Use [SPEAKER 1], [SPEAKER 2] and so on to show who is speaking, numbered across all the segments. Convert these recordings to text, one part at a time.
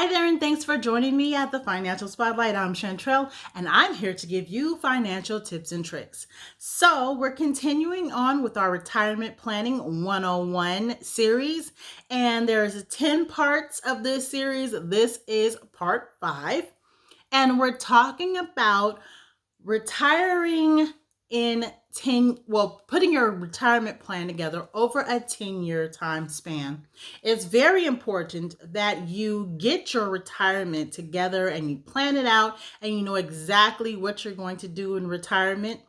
[SPEAKER 1] Hi there, and thanks for joining me at the Financial Spotlight. I'm Chantrell, and I'm here to give you financial tips and tricks. So, we're continuing on with our Retirement Planning 101 series, and there's 10 parts of this series. This is part 5, and we're talking about retiring in putting your retirement plan together over a 10-year time span. It's very important that you get your retirement together and you plan it out and you know exactly what you're going to do in retirement.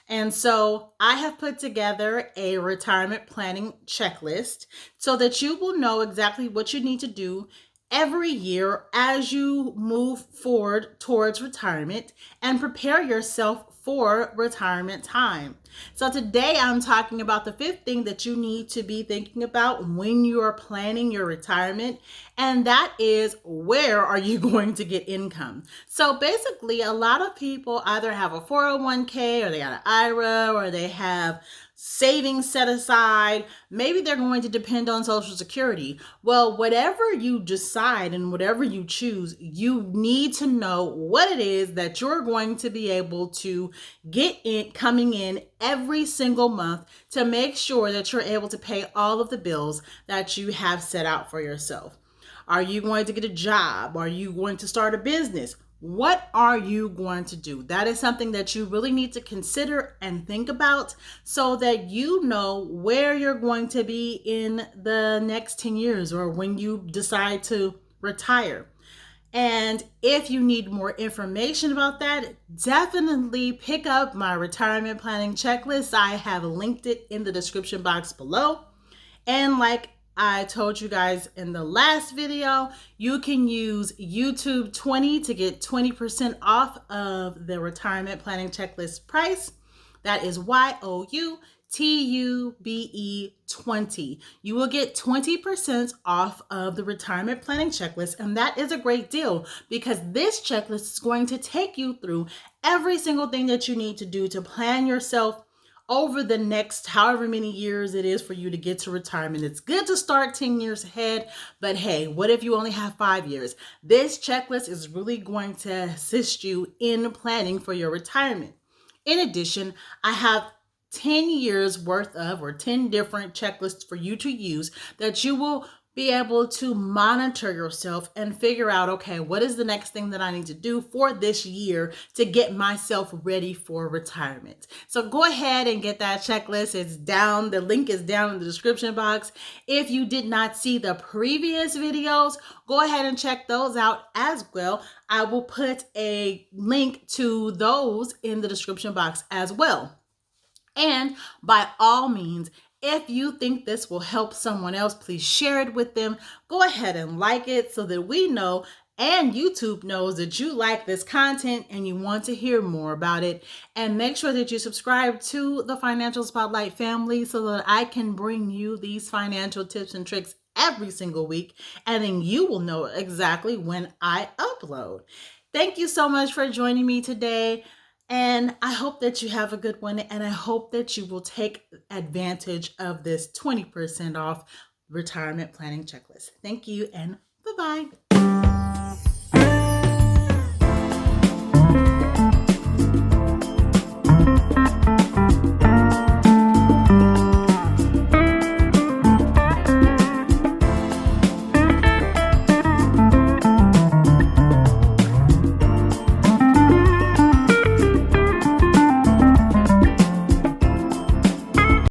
[SPEAKER 1] And so I have put together a retirement planning checklist so that you will know exactly what you need to do every year as you move forward towards retirement and prepare yourself for retirement time. So today I'm talking about the 5th thing that you need to be thinking about when you are planning your retirement, and that is, where are you going to get income? So basically, a lot of people either have a 401k or they got an IRA or they have savings set aside. Maybe they're going to depend on Social Security. Well, whatever you decide and whatever you choose, you need to know what it is that you're going to be able to get in coming in every single month to make sure that you're able to pay all of the bills that you have set out for yourself. Are you going to get a job? Are you going to start a business? What are you going to do? That is something that you really need to consider and think about so that you know where you're going to be in the next 10 years or when you decide to retire. And if you need more information about that, definitely pick up my retirement planning checklist. I have linked it in the description box below. And like I told you guys in the last video, you can use YouTube 20 to get 20% off of the retirement planning checklist price. That is YOUTUBE 20. You will get 20% off of the retirement planning checklist, and that is a great deal because this checklist is going to take you through every single thing that you need to do to plan yourself over the next however many years it is for you to get to retirement. It's good to start 10 years ahead, but hey, what if you only have 5 years? This checklist is really going to assist you in planning for your retirement. In addition, I have 10 years worth of, or 10 different checklists for you to use that you will be able to monitor yourself and figure out, okay, what is the next thing that I need to do for this year to get myself ready for retirement? So go ahead and get that checklist. It's down. The link is down in the description box. If you did not see the previous videos, go ahead and check those out as well. I will put a link to those in the description box as well. And by all means, if you think this will help someone else, please share it with them. Go ahead and like it so that we know and YouTube knows that you like this content and you want to hear more about it. And make sure that you subscribe to the Financial Spotlight family so that I can bring you these financial tips and tricks every single week. And then you will know exactly when I upload. Thank you so much for joining me today. And I hope that you have a good one, and I hope that you will take advantage of this 20% off retirement planning checklist. Thank you, and bye-bye.